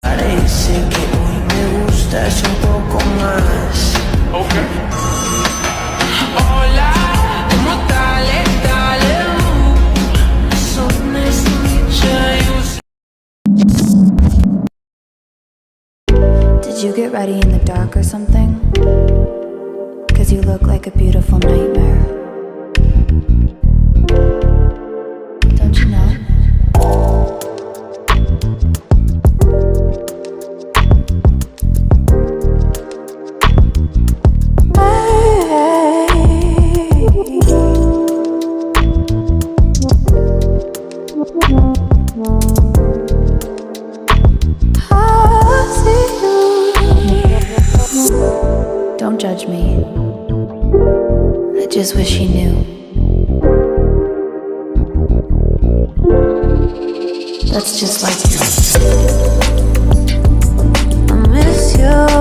Parece que hoy me gustas un poco más. Okay. Hola, Tale Tale Vu. So nice to meet you. Did you get ready in the dark or something? 'Cause you look like a beautiful nightmare. Don't you know? Don't judge me. I just wish he knew. That's just like you. I miss you.